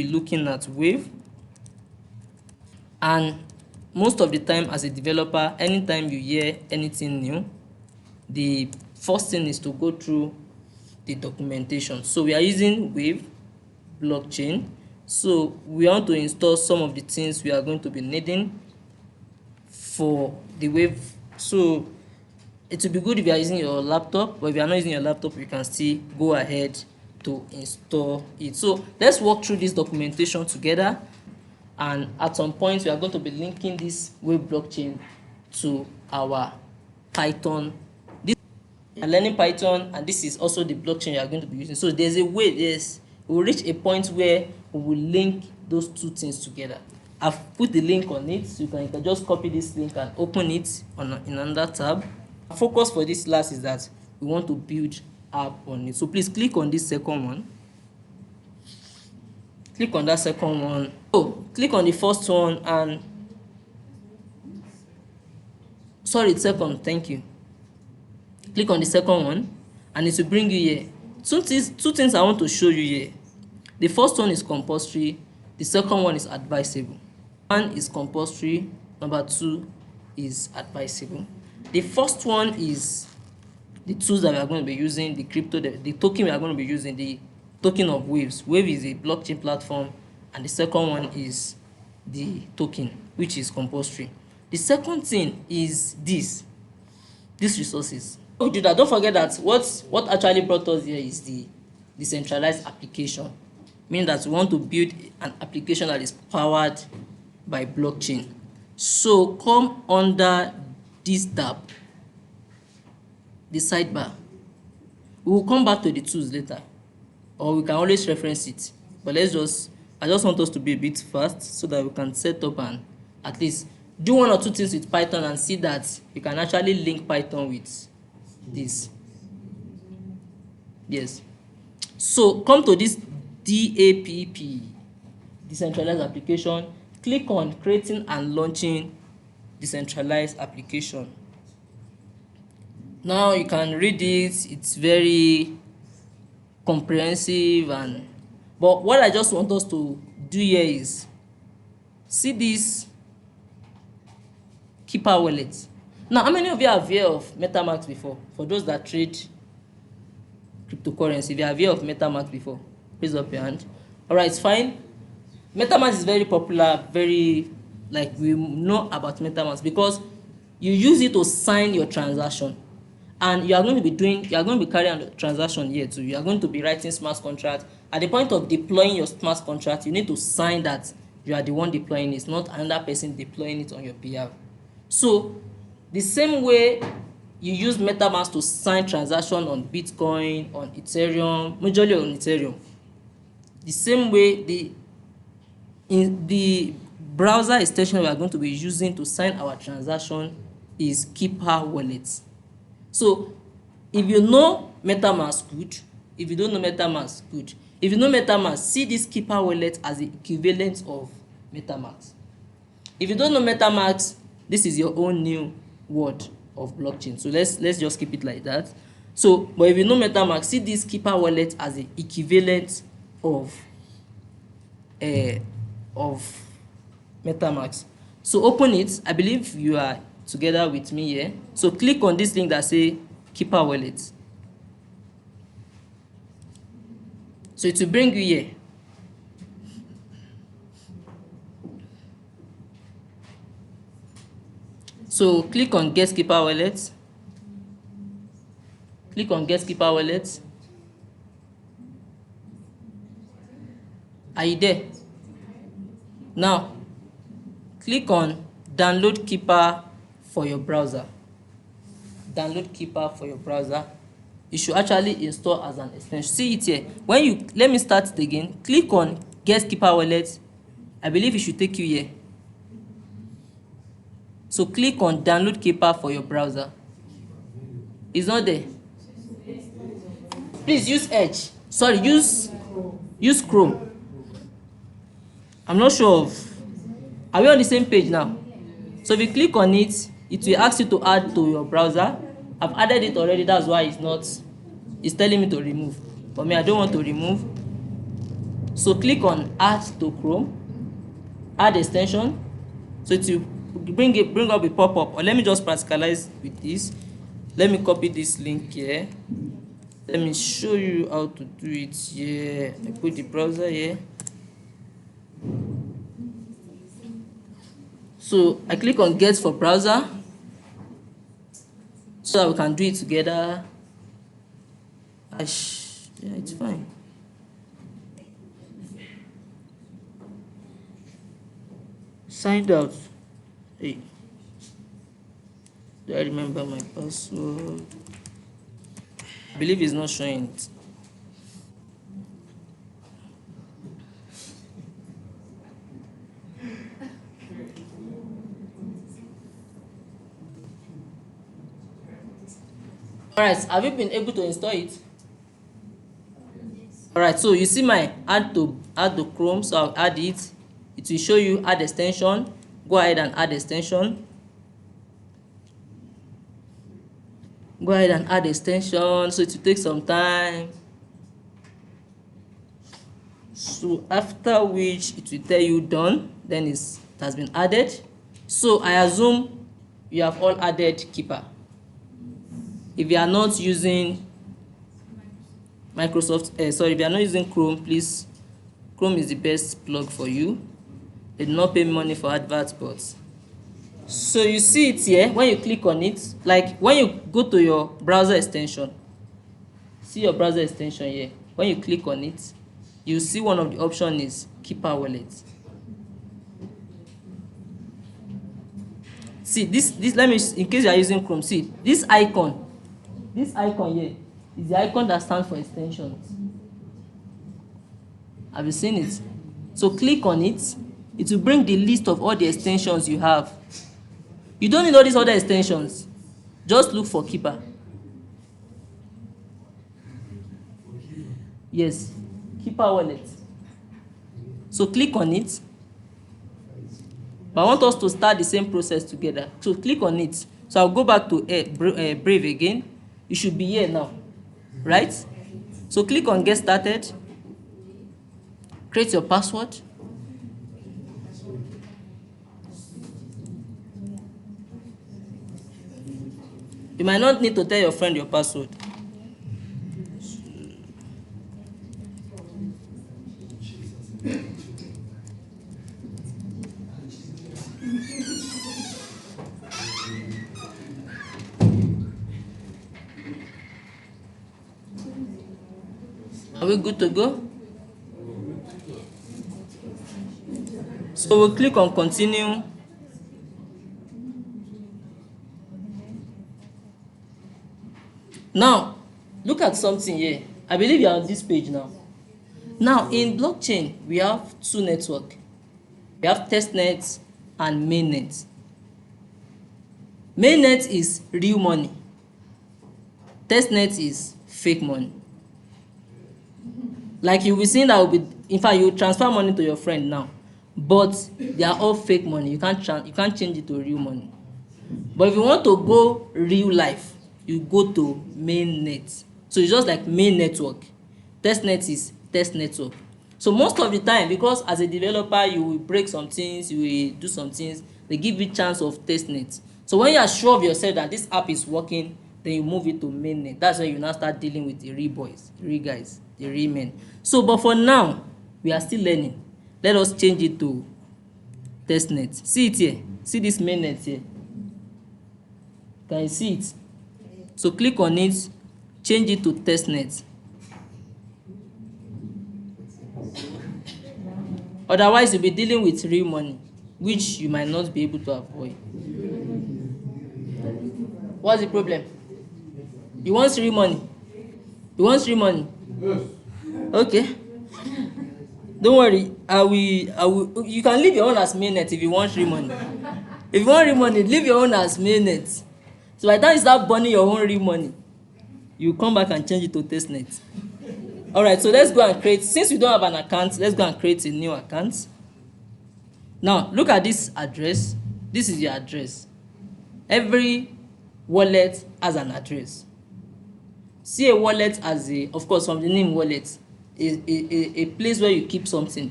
be looking at Wave. And most of the time as a developer, anytime you hear anything new, the first thing is to go through the documentation. So we are using Wave blockchain. So we want to install some of the things we are going to be needing for the Wave. So it will be good if you are using your laptop, but if you are not using your laptop, you can still go ahead to install it. So let's walk through this documentation together, and at some point we are going to be linking this Wave blockchain to our Python. This we are learning Python, and this is also the blockchain you are going to be using. So there's a way, yes, we will reach a point where we will link those two things together. I've put the link on it, so you can just copy this link and open it in another tab. Focus for this class is that we want to build app on it. So please click on this second one. Click on that second one. Oh, click on the first one and second. Thank you. Click on the second one, and it will bring you here. Two things I want to show you here. The first one is compulsory. The second one is advisable. One is compulsory. Number 2 is advisable. The first one is the tools that we are going to be using, the token we are going to be using, the token of Waves. Wave is a blockchain platform, and the second one is the token, which is compulsory. The second thing is these resources. We do that. Don't forget that what actually brought us here is the decentralized application, meaning that we want to build an application that is powered by blockchain. So come under this tab, the sidebar. We will come back to the tools later, or we can always reference it. But I just want us to be a bit fast so that we can set up and at least do one or two things with Python and see that you can actually link Python with this. Yes. So come to this DApp, decentralized application. Click on creating and launching decentralized application. Now you can read it. It's very comprehensive, but what I just want us to do here is see this Keeper wallet. Now, how many of you have heard of MetaMask before? For those that trade cryptocurrency, if you have heard of MetaMask before, raise up your hand. All right, it's fine. MetaMask is very popular, we know about MetaMask because you use it to sign your transaction, and you are going to be carrying out the transaction here too. You are going to be writing smart contract. At the point of deploying your smart contract, you need to sign that you are the one deploying it. It's not another person deploying it on your behalf. So the same way you use MetaMask to sign transaction on Bitcoin, on Ethereum, majorly on Ethereum, the same way in the browser extension we are going to be using to sign our transaction is Keeper wallet. So if you know MetaMask, good. If you don't know MetaMask, good. If you know MetaMask, see this Keeper wallet as the equivalent of MetaMask. If you don't know MetaMask, this is your own new word of blockchain. So let's just keep it like that. So, but if you know MetaMask, see this Keeper wallet as the equivalent of MetaMask. So open it. I believe you are together with me here. So click on this link that say Keeper wallet. So it will bring you here. So click on Get Keeper wallet. Click on Get Keeper wallet. Are you there? Now click on Download Keeper for your browser. Download Keeper for your browser. You should actually install as an extension. See it here. Let me start it again. Click on Get Keeper wallet. I believe it should take you here. So click on Download Keeper for your browser. It's not there. Please use Edge. Sorry, use Chrome. I'm not sure of. Are we on the same page now? So if you click on it, it will ask you to add to your browser. I've added it already. That's why it's telling me to remove. For me, I don't want to remove. So click on add to Chrome, add extension. So it will bring up a pop-up. Or let me just practicalize with this. Let me copy this link here. Let me show you how to do it here. I put the browser here. So I click on get for browser so that we can do it together. Yeah, it's fine. Signed out. Hey, do I remember my password? I believe it's not showing it. Alright, have you been able to install it? Alright, so you see my add to Chrome, so I'll add it. It will show you add extension. Go ahead and add extension. Go ahead and add extension, so it will take some time. So after which it will tell you done, then it has been added. So I assume you have all added Keeper. If you are not using if you are not using Chrome, please, Chrome is the best plug for you. They do not pay money for adverts, but so you see it here. When you click on it, like when you go to your browser extension, see your browser extension here. When you click on it, you see one of the options is Keeper Wallet. See this let me, in case you are using Chrome, see this icon here is the icon that stands for extensions. Have you seen it? So click on it. It will bring the list of all the extensions you have. You don't need all these other extensions. Just look for Keeper. Yes, Keeper Wallet. So click on it. But I want us to start the same process together. So click on it. So I'll go back to Brave again. You should be here now, right? So click on get started. Create your password. You might not need to tell your friend your password. Are we good to go? So we'll click on continue. Now, look at something here. I believe you're on this page now. Now, in blockchain, we have two networks. We have testnet and mainnet. Mainnet is real money. Testnet is fake money. Like you'll be seeing that will be, in fact, you transfer money to your friend now, but they are all fake money. You can't change it to real money. But if you want to go real life, you go to mainnet. So it's just like main network. Testnet is test network. So most of the time, because as a developer, you will break some things, you will do some things, they give you chance of testnet. So when you are sure of yourself that this app is working, then you move it to mainnet. That's when you now start dealing with the real boys, the real guys, the real men. So, but for now, we are still learning. Let us change it to testnet. See it here. See this mainnet here. Can you see it? So click on it, change it to testnet. Otherwise, you'll be dealing with real money, which you might not be able to avoid. What's the problem? You want real money? You want real money? Yes. Okay. Don't worry. I will. You can leave your own as mainnet if you want real money. If you want real money, leave your own as mainnet. So by the time you start burning your own real money, you come back and change it to testnet. Alright, so let's go and create, since we don't have an account, let's go and create a new account. Now, look at this address. This is your address. Every wallet has an address. See a wallet as a, of course, from the name wallet, a place where you keep something.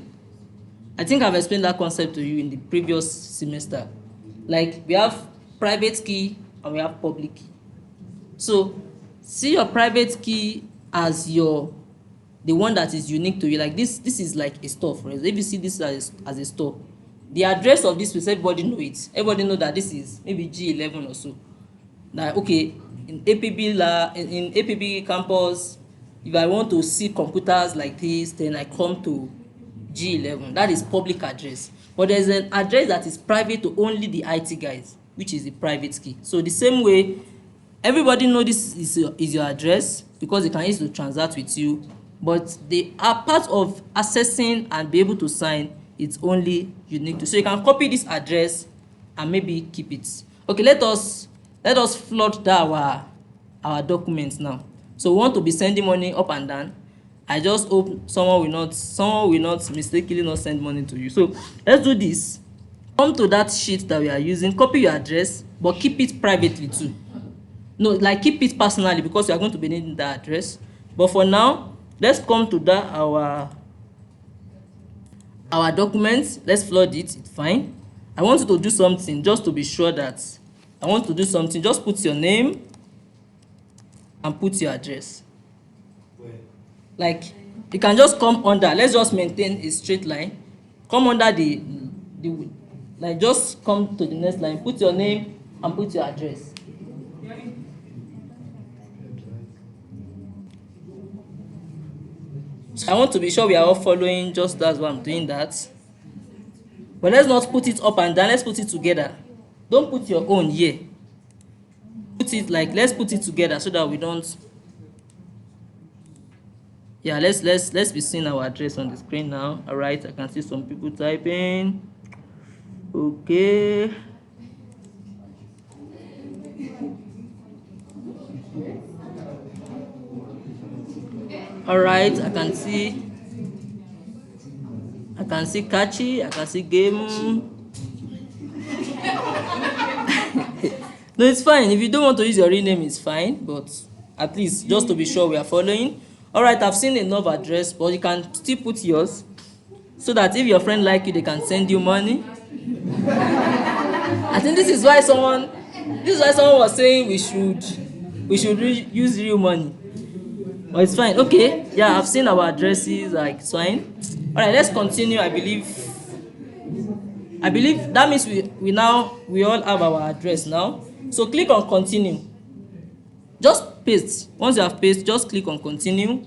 I think I've explained that concept to you in the previous semester. Like we have private key and we have public key. So see your private key as the one that is unique to you. Like this is like a store. For example, if you see this as a store, the address of this place, everybody know it. Everybody know that this is maybe G11 or so. That okay, in APB campus, if I want to see computers like this, then I come to G11. That is public address. But there's an address that is private to only the IT guys, which is the private key. So the same way, everybody know this is your address because they can use to transact with you, but they are part of accessing and be able to sign. It's only unique to. So you can copy this address and maybe keep it. Okay, let us flood that our documents now. So we want to be sending money up and down. I just hope someone will not mistakenly not send money to you. So let's do this. Come to that sheet that we are using, copy your address, but keep it privately too. No, like keep it personally because you are going to be needing that address. But for now, let's come to that our documents. Let's flood it. It's fine. I want you to do something just to be sure that I want to do something. Just put your name and put your address. Like you can just come under. Let's just maintain a straight line. Come under the like just come to the next line. Put your name and put your address. So I want to be sure we are all following. Just that's why I'm doing that. But let's not put it up and down. Let's put it together. Don't put your own here. Put it like let's put it together so that we don't. Yeah, let's be seeing our address on the screen now. All right, I can see some people typing. Okay. All right, I can see Kachi, I can see Game. No, it's fine. If you don't want to use your real name, it's fine. But at least just to be sure we are following. All right, I've seen enough address, but you can still put yours so that if your friend like you, they can send you money. I think this is why someone was saying we should use real money. But it's fine. Okay, yeah, I've seen our addresses. Like it's fine. All right, let's continue. I believe that means we all have our address now. So click on continue. Just paste. Once you have pasted, just click on continue.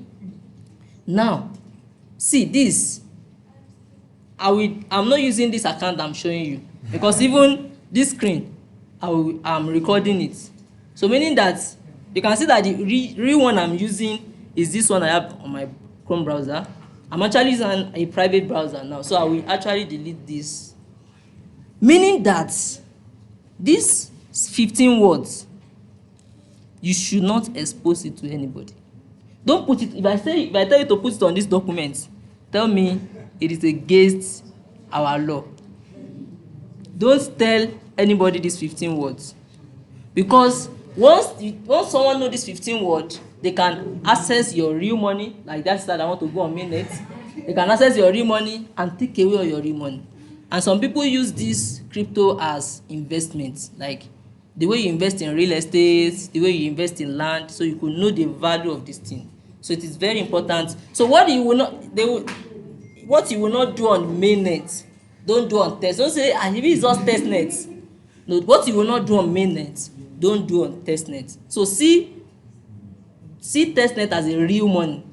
Now, see this. I'm not using this account I'm showing you because even this screen, I'm recording it. So meaning that you can see that the real one I'm using is this one I have on my Chrome browser. I'm actually using a private browser now, so I will actually delete this. Meaning that these 15 words, you should not expose it to anybody. Don't put it. If I tell you to put it on this document, tell me it is against our law. Don't tell anybody these 15 words. Because once someone knows this 15 words, they can access your real money. Like that's that I want to go on mainnet. They can access your real money and take away all your real money. And some people use this crypto as investment. Like the way you invest in real estate, the way you invest in land, so you could know the value of this thing. So it is very important. So what you will not do on mainnet, don't do on test. Don't say maybe it's just testnet. No, what you will not do on mainnet, don't do on testnet. So see testnet as a real money.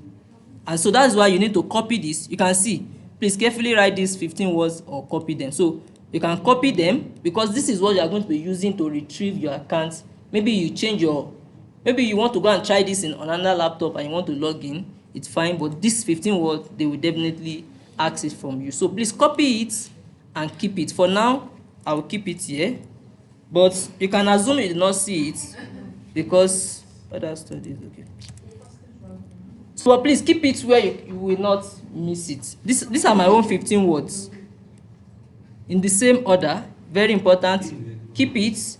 And so that's why you need to copy this. You can see, please carefully write these 15 words or copy them. So you can copy them because this is what you are going to be using to retrieve your account. Maybe you want to go and try this on another laptop and you want to log in, it's fine, but this 15 words, they will definitely ask it from you. So please copy it and keep it. For now, I will keep it here, but you can assume you did not see it because other studies, okay. So please keep it where you will not miss it. These are my own 15 words. In the same order, very important. Keep it.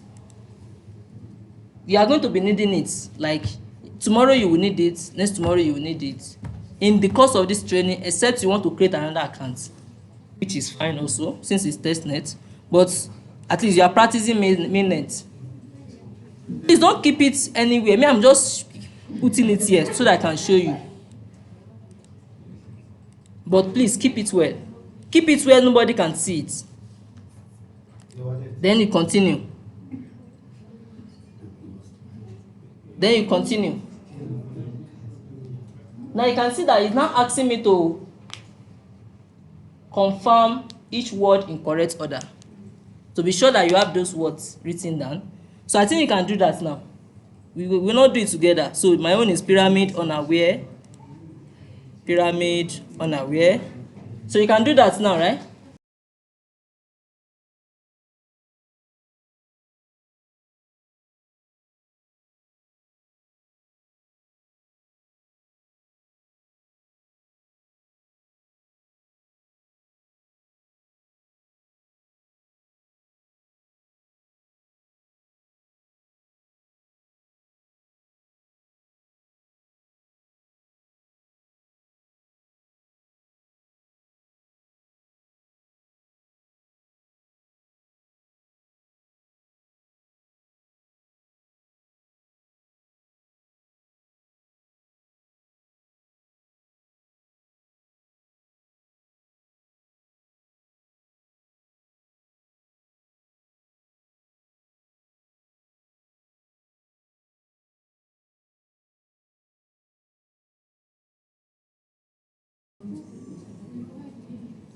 You are going to be needing it. Like tomorrow you will need it, next tomorrow you will need it. in the course of this training, except you want to create another account, which is fine also since it's testnet, but at least you are practicing mainnet. Please don't keep it anywhere. Me, I'm just putting it here so that I can show you. But please keep it well. Keep it where nobody can see it. Then you continue. Then you continue. Now you can see that it's now asking me to confirm each word in correct order. To be sure that you have those words written down. So I think you can do that now. We will not do it together. So my own is pyramid unaware. Pyramid unaware. So you can do that now, right?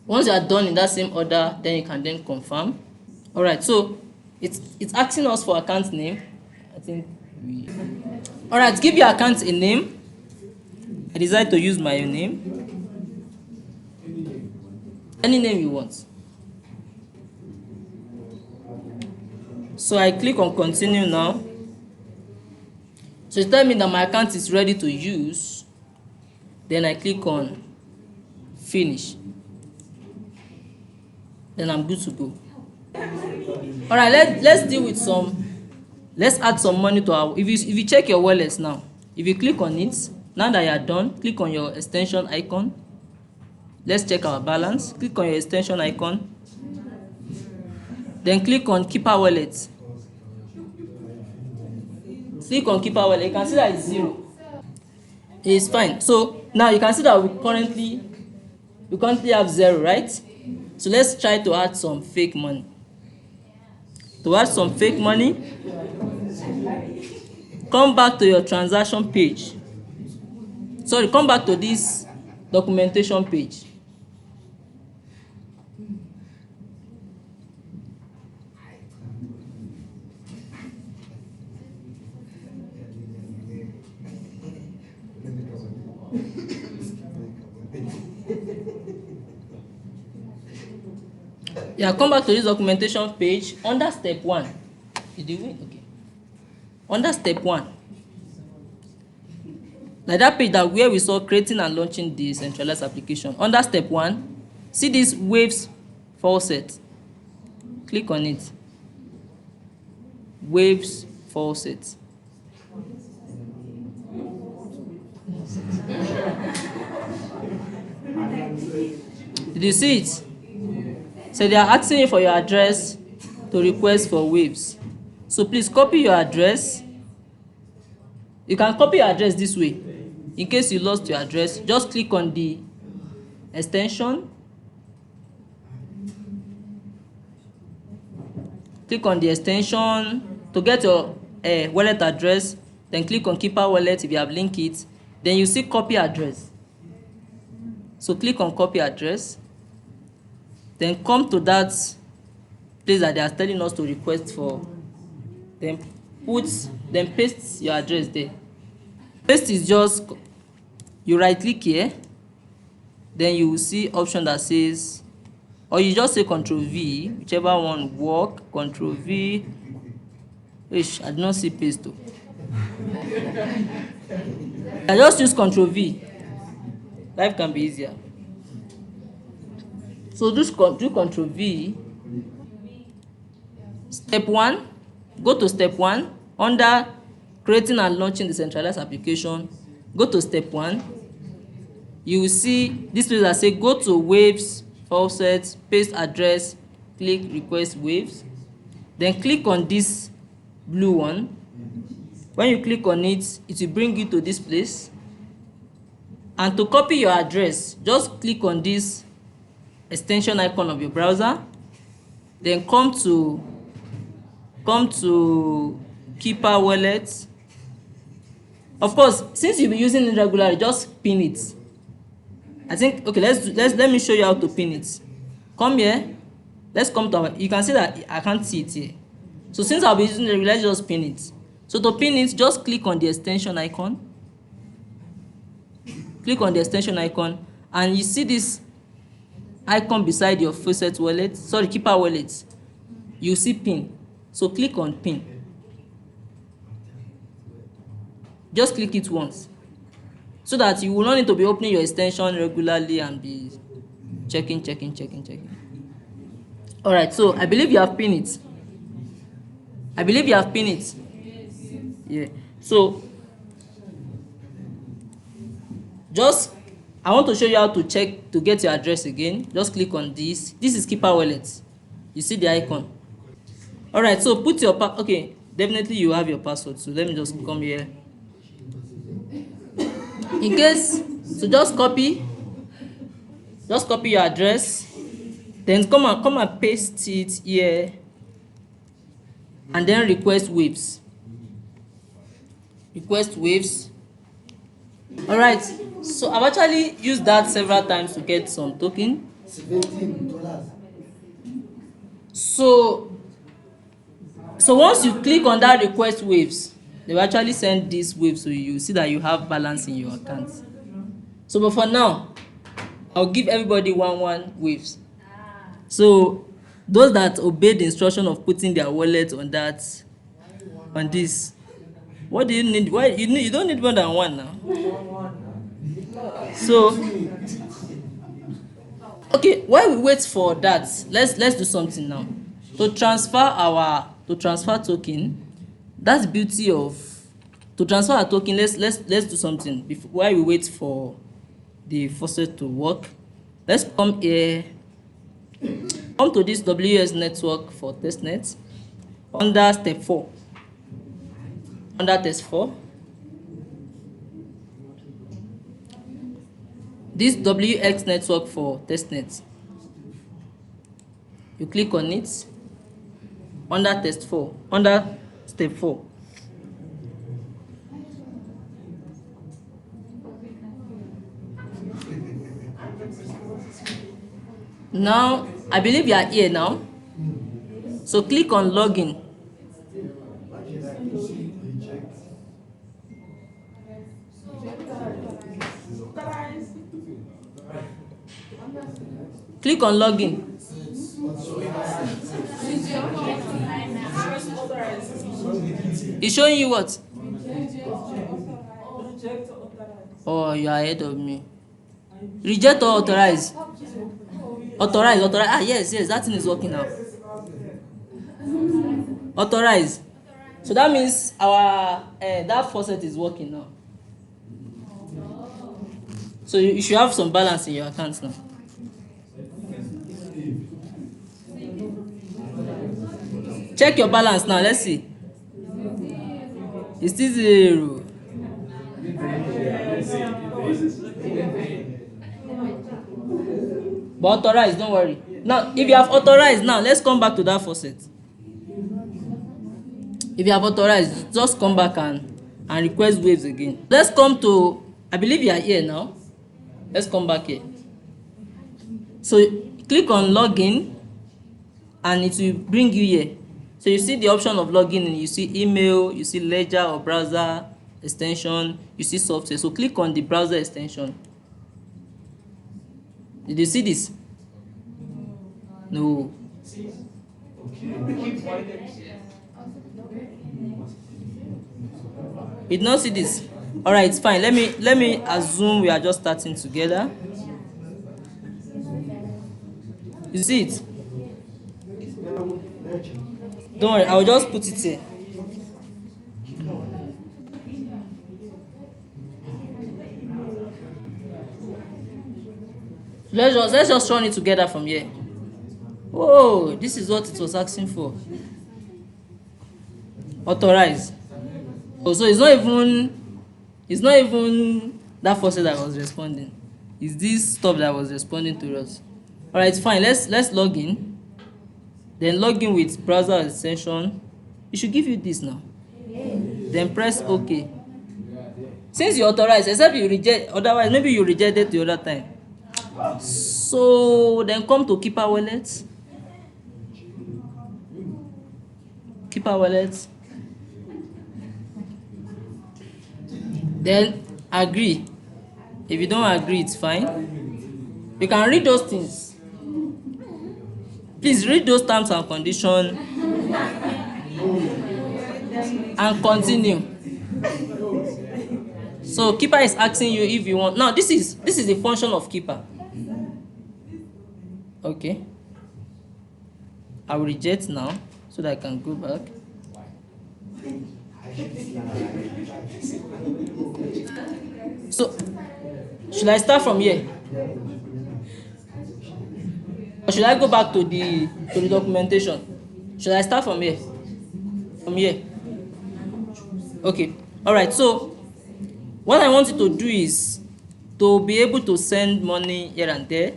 Once you are done in that same order, then you can then confirm. All right, so it's asking us for account name. I think all right, give your account a name. I decide to use my name. Any name you want. So I click on continue now. So it tells me that my account is ready to use. Then I click on finish. Then I'm good to go. All right, let's deal with let's add some money to our, if you check your wallets now, if you click on it, now that you are done, click on your extension icon. Let's check our balance. Click on your extension icon. Then click on Keeper Wallet. Click on Keeper Wallet. You can see that it's 0. It's fine. So now you can see that we currently have 0, right? So let's try to add some fake money. To add some fake money, come back to your transaction page. Sorry, come back to this documentation page. Yeah, come back to this documentation page under step 1. Did you win? Okay. Under step 1. Like that page that where we saw creating and launching the decentralized application. Under step 1, see this waves faucet. Click on it. Waves faucet. Did you see it? So they are asking you for your address to request for waves. So please copy your address. You can copy your address this way. In case you lost your address, just click on the extension. Click on the extension to get your wallet address. Then click on Keeper Wallet if you have linked it. Then you see copy address. So click on copy address. Then come to that place that they are telling us to request for. Then paste your address there. Paste is just, you right click here. Then you will see option that says, or you just say Ctrl V, whichever one work. Ctrl V. Ish, I did not see paste though. I just use Ctrl V. Life can be easier. So do Ctrl V. Step 1, go to step 1 under creating and launching the decentralized application. Go to step 1. you will see this place that say go to waves, faucet, paste address, click request waves. Then click on this blue one. When you click on it, it will bring you to this place. And to copy your address, just click on this extension icon of your browser. Then come to Keeper Wallet. Of course, since you'll be using it regularly, just pin it. I think, okay, let me show you how to pin it. Come here. Let's come to our, you can see that I can't see it here. So since I'll be using it regularly, just pin it. So to pin it, just click on the extension icon. Click on the extension icon, and you see this icon beside your faucet wallet, sorry, Keeper Wallet. You see pin. So click on pin. Just click it once, so that you will not need to be opening your extension regularly and be checking. All right, so I believe you have pinned it. Yeah. So I want to show you how to check to get your address again. Just click on this. This is Keeper Wallet. You see the icon. All right, so put your okay. Definitely you have your password. So let me just come here. In case, so just copy your address, then come and paste it here, and then request waves. All right, so I've actually used that several times to get some token. $17. So once you click on that request waves, they will actually send these waves, so you see that you have balance in your account. So but for now, I'll give everybody one waves. So those that obey the instruction of putting their wallet on this, what do you need? Why you don't need more than one now? So okay, while we wait for that, let's do something now. To transfer token, that's the beauty of to transfer a token. Let's do something while we wait for the faucet to work. Let's come here. Come to this WS network for testnet under step 4. Under test 4. This WX network for testnet. You click on it under test 4, under step 4. Now, I believe you are here now. So click on login. Click on login. It's showing you what? Oh, you are ahead of me. Reject or authorize? Authorize. Ah, yes, that thing is working now. Authorize. So that means our that faucet is working now. So you should have some balance in your accounts now. Check your balance now. Let's see. It's still 0. But authorize, don't worry. Now, if you have authorized, now let's come back to that faucet. If you have authorized, just come back and request waves again. Let's come to, I believe you are here now. Let's come back here. So click on login, and it will bring you here. So you see the option of login, and you see email, you see ledger or browser extension, you see software. So click on the browser extension. Did you see this? No. You did not see this? All right, it's fine. Let me assume we are just starting together. You see it? Don't worry, I'll just put it here. Let's just run it together from here. Oh, this is what it was asking for. Authorize. Oh, so it's not even that faucet that was responding. It's this stuff that was responding to us. Alright, fine. Let's log in. Then log in with browser extension. It should give you this now. Then press OK. Since you authorize, except you reject, otherwise maybe you rejected the other time. So then come to Keeper Wallet. Keeper Wallet. Then agree. If you don't agree, it's fine. You can read those things. Please read those terms and conditions and continue. So Keeper is asking you if you want. Now this is the function of Keeper. Okay. I will reject now so that I can go back. So should I start from here? Or should I go back to the documentation? Should I start from here? From here. Okay. Alright, so what I want you to do is to be able to send money here and there.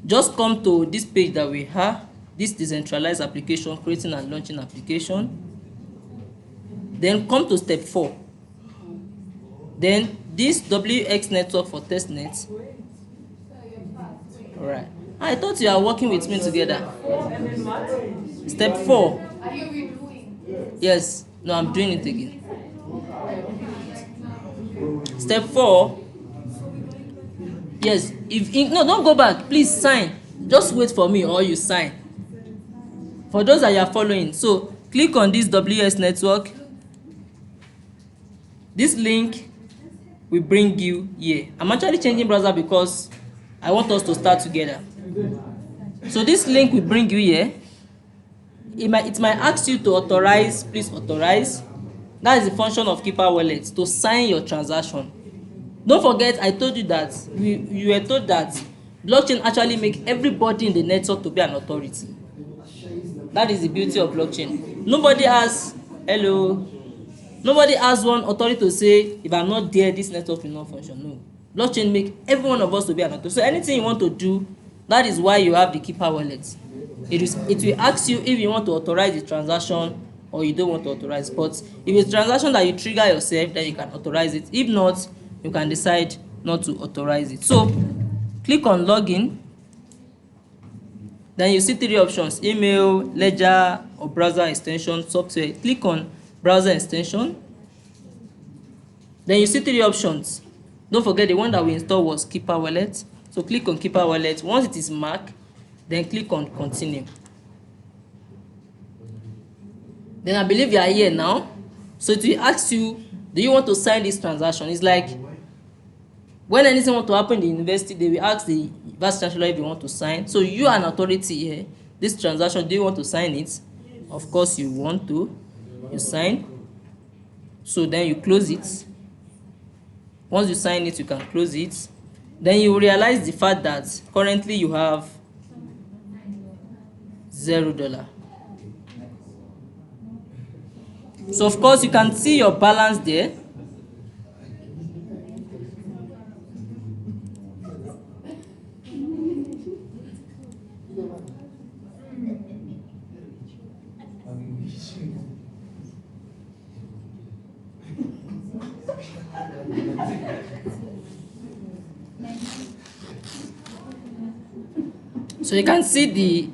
Just come to this page that we have, this decentralized application, creating and launching application. Then come to step 4. Then this WX network for testnet. Alright. I thought you are working with me together. Step 4. Yes. No, I'm doing it again. Step 4. Yes. No, don't go back. Please sign. Just wait for me or you sign. For those that you are following. So click on this WS network. This link will bring you here. I'm actually changing browser because I want us to start together. So this link will bring you here. It might ask you to authorize. Please authorize. That is the function of Keeper Wallet, to sign your transaction. Don't forget, I told you that you were told that blockchain actually make everybody in the network to be an authority. That is the beauty of blockchain. Nobody has one authority to say, if I'm not there, this network will not function. No. Blockchain make every one of us to be an authority. So anything you want to do, that is why you have the Keeper Wallet. It will ask you if you want to authorize the transaction or you don't want to authorize. But if it's a transaction that you trigger yourself, then you can authorize it. If not, you can decide not to authorize it. So click on login. Then you see 3 options: email, ledger, or browser extension, software. Click on browser extension. Then you see 3 options. Don't forget, the one that we installed was Keeper Wallet. So click on Keeper Wallet. Once it is marked, then click on continue. Then I believe you are here now. So it will ask you, do you want to sign this transaction? It's like when anything want to happen in the university, they will ask the vice chancellor if you want to sign. So you are an authority here. This transaction, do you want to sign it? Of course you want to. You sign. So then you close it. Once you sign it, you can close it. Then you realize the fact that currently you have $0. So of course you can see your balance there. So you can see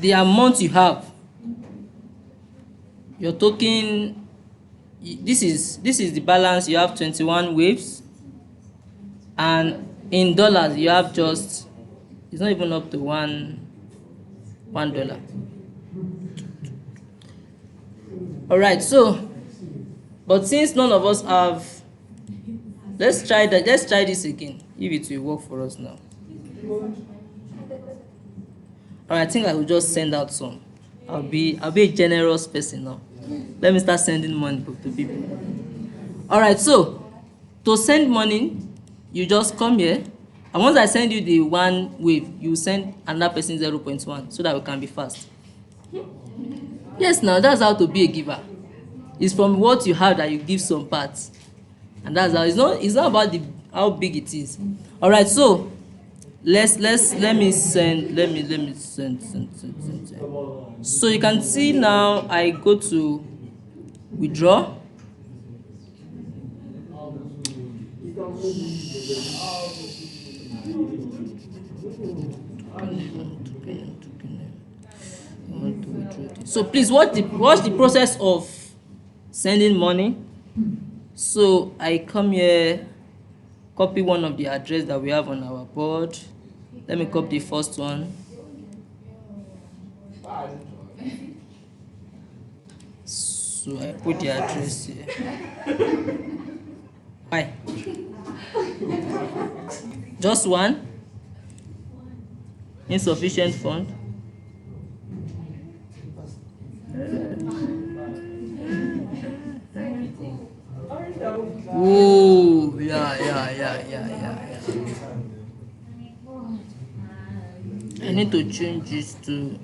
the amount you have. Your token, this is the balance. You have 21 waves, and in dollars you have just, it's not even up to $1. All right, so but since none of us have, let's try this again if it will work for us now. All right, I think I will just send out some. I'll be a generous person now. Let me start sending money to people. All right, so to send money, you just come here And once I send you the one wave, you send another person 0.1 so that we can be fast. Yes, now that's how to be a giver. It's from what you have that you give some parts. And that's how it's not about the how big it is. All right, so let me send. So you can see now I go to withdraw. So please watch the process of sending money. So I come here, copy one of the address that we have on our board. Let me copy the first one. So I put the address here. Why? Just one? Insufficient fund? Oh, yeah. I need to change this to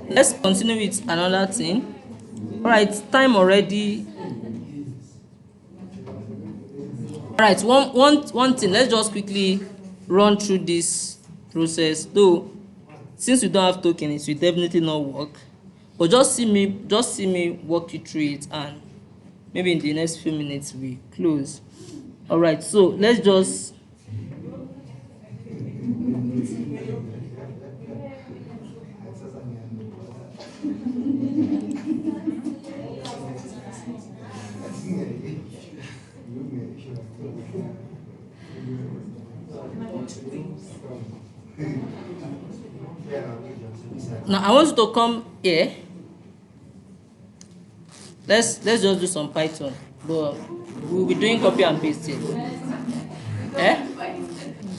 let's continue with another thing. All right, time already. All right, one thing, let's just quickly run through this process. Though since we don't have token, it will definitely not work, but just see me walk you through it, and maybe in the next few minutes we close. All right, so let's just now I want you to come here. Let's just do some Python, but we'll be doing copy and paste here.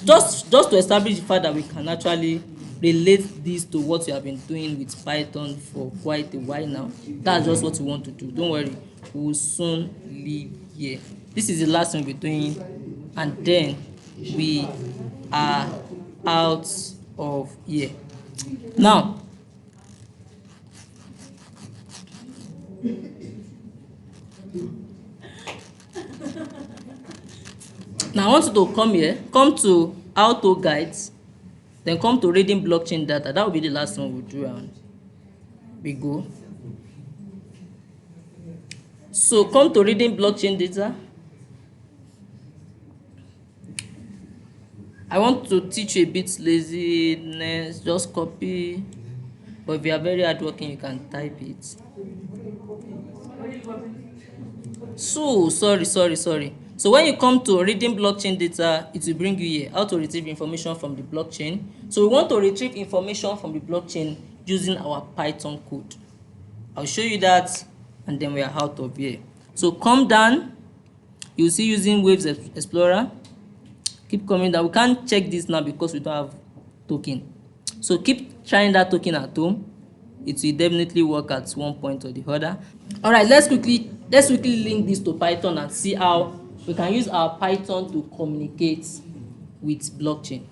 Just to establish the fact that we can actually relate this to what we have been doing with Python for quite a while now. That's just what we want to do. Don't worry, we will soon leave here. This is the last thing we're doing, and then we are out of here. Now, I want you to come here, come to auto guides, then come to reading blockchain data. That will be the last one we'll do, and we go. So come to reading blockchain data. I want to teach you a bit laziness, just copy, but if you are very hardworking, you can type it. So sorry. So when you come to reading blockchain data, it will bring you here, how to retrieve information from the blockchain. So we want to retrieve information from the blockchain using our Python code. I'll show you that, and then we are out of here. So come down, you'll see using Waves Explorer. Keep coming down. We can't check this now because we don't have token. So keep trying that token at home. It will definitely work at one point or the other. All right, let's quickly link this to Python and see how we can use our Python to communicate with blockchain.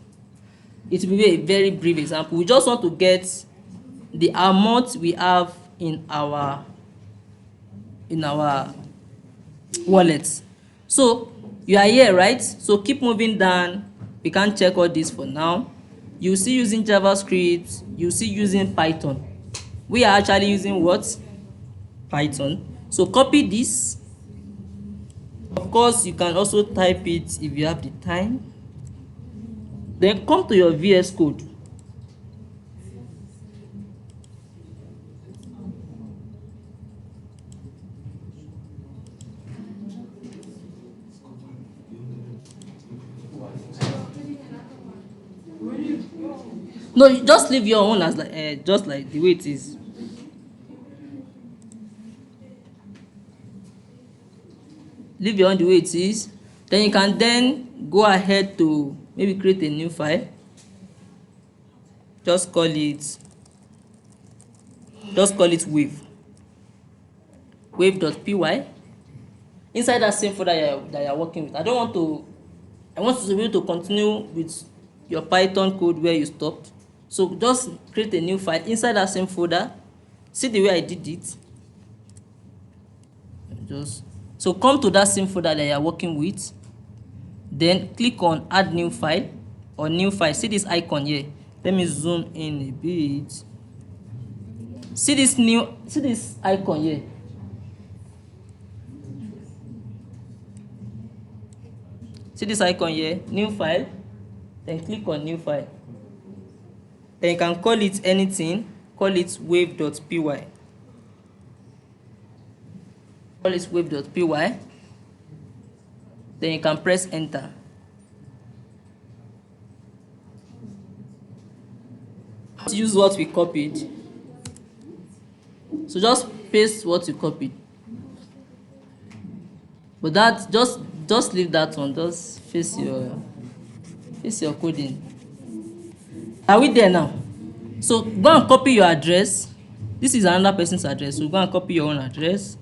It will be a very brief example. We just want to get the amount we have in our wallet. So you are here, right? So keep moving down. We can't check all this for now. You see using JavaScript, you see using Python. We are actually using what? Python. So copy this. Of course, you can also type it if you have the time. Then come to your VS Code. No, you just leave your own as like just like the way it is. Leave your own the way it is. Then you can then go ahead to maybe create a new file. Just call it wave.py. Inside that same folder that you're working with. I want you to be able to continue with your Python code where you stopped. So just create a new file inside that same folder. See the way I did it. So come to that same folder that you're working with. Then click on add new file or new file. See this icon here. Let me zoom in a bit. See this icon here. See this icon here, new file. Then click on new file. Then you can call it anything. Call it wave.py. Call it wave.py. Then you can press enter. Use what we copied. So just paste what you copied. But that just leave that one. Just face your coding. Are we there now? So go and copy your address. This is another person's address. So go and copy your own address.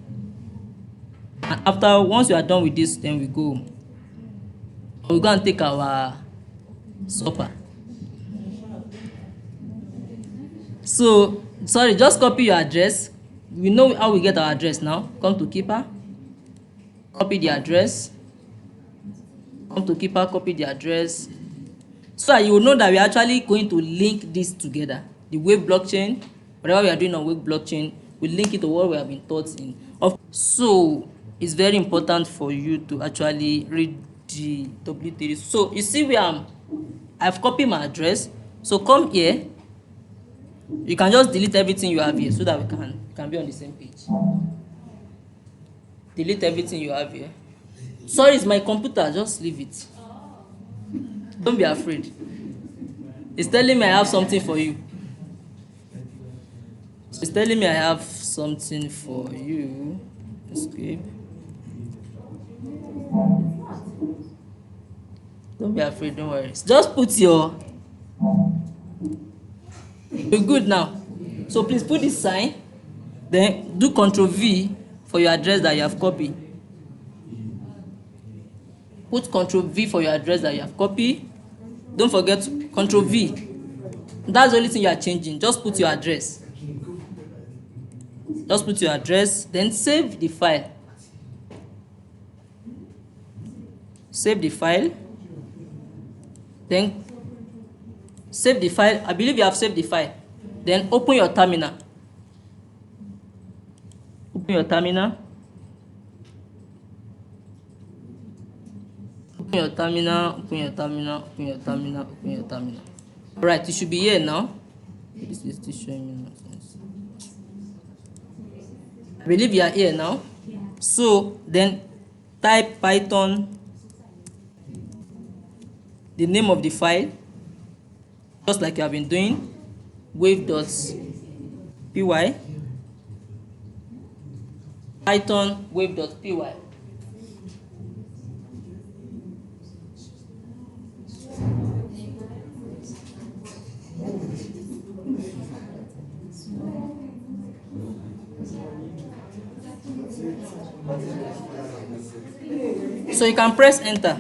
And once you are done with this, then we go and take our supper. So sorry, just copy your address. We know how we get our address now. Come to Keeper. Copy the address. Come to Keeper, copy the address. So that you will know that we are actually going to link this together. The Wave blockchain, whatever we are doing on Wave blockchain, we link it to what we have been taught in. So it's very important for you to actually read the W3. So you see where I've copied my address. So come here. You can just delete everything you have here so that we can be on the same page. Delete everything you have here. Sorry, it's my computer. Just leave it. Don't be afraid. It's telling me I have something for you. It's telling me I have something for you. Escape. Don't be afraid. Don't worry. Just put your... We're good now. So please put this sign. Then do Ctrl V for your address that you have copied. Put Ctrl V for your address that you have copied. Don't forget Ctrl V. That's the only thing you are changing. Just put your address. Just put your address. Then save the file. Save the file. Then save the file. I believe you have saved the file. Then open your terminal. Open your terminal. Open your terminal. Open your terminal. Open your terminal. Open your terminal. Alright, it should be here now. This is still showing me nonsense. I believe you are here now. So then type Python, the name of the file, just like you have been doing, wave.py, Python wave.py. So you can press enter.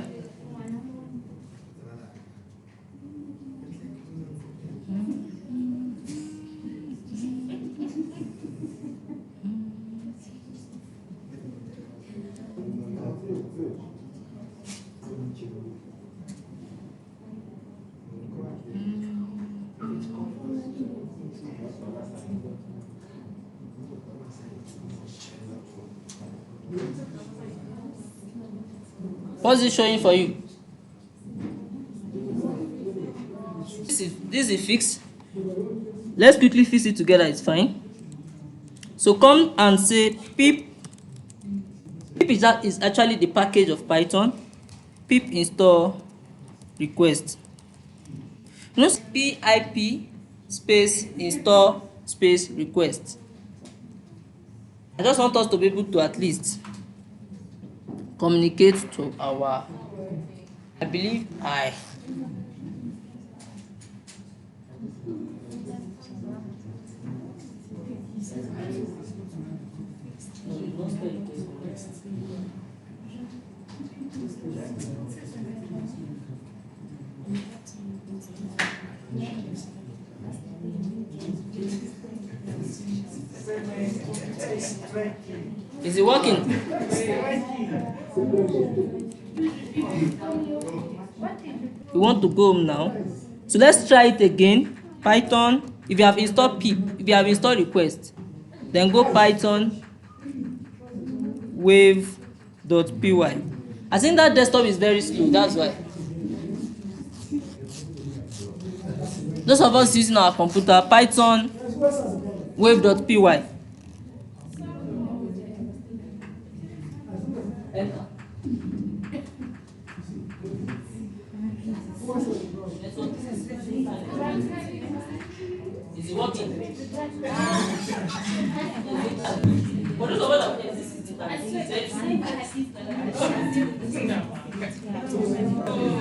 What's it showing for you? This is fixed. Let's quickly fix it together. It's fine. So come and say pip. Pip is actually the package of Python. Pip install request. No pip space install space request. I just want us to be able to at least communicate to our, I believe I Is it working? We want to go home now. So let's try it again. Python, if you have installed pip, if you have installed request, then go Python wave.py. I think that desktop is very slow, that's why. Those of us using our computer, Python wave.py. Is it working?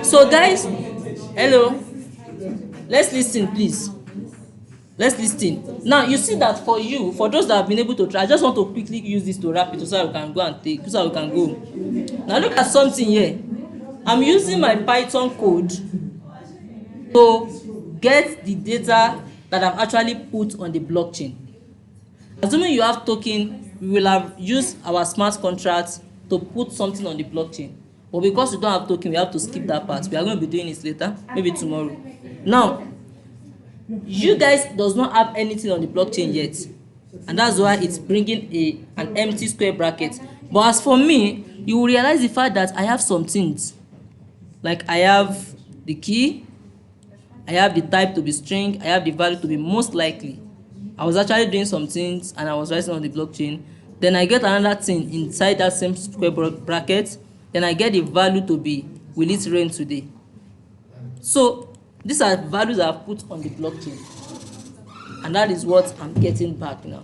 So guys, hello, let's listen please. Let's listen. Now you see that for you, for those that have been able to try, I just want to quickly use this to wrap it so we can go and take, so we can go. Now look at something here. I'm using my Python code to get the data that I've actually put on the blockchain. Assuming you have token, we will have used our smart contracts to put something on the blockchain. But because we don't have token, we have to skip that part. We are going to be doing it later, maybe tomorrow. Now, you guys does not have anything on the blockchain yet, and that's why it's bringing an empty square bracket. But as for me, you will realize the fact that I have some things, like I have the key, I have the type to be string, I have the value to be most likely. I was actually doing some things and I was writing on the blockchain. Then I get another thing inside that same square bracket. Then I get the value to be, will it rain today? So these are values I've put on the blockchain, and that is what I'm getting back now.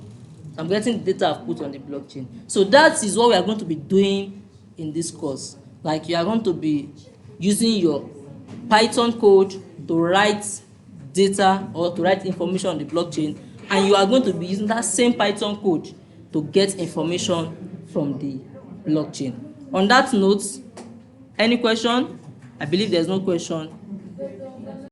I'm getting the data I've put on the blockchain. So that is what we are going to be doing in this course. Like, you are going to be using your Python code to write data or to write information on the blockchain, and you are going to be using that same Python code to get information from the blockchain. On that note, any question? I believe there's no question.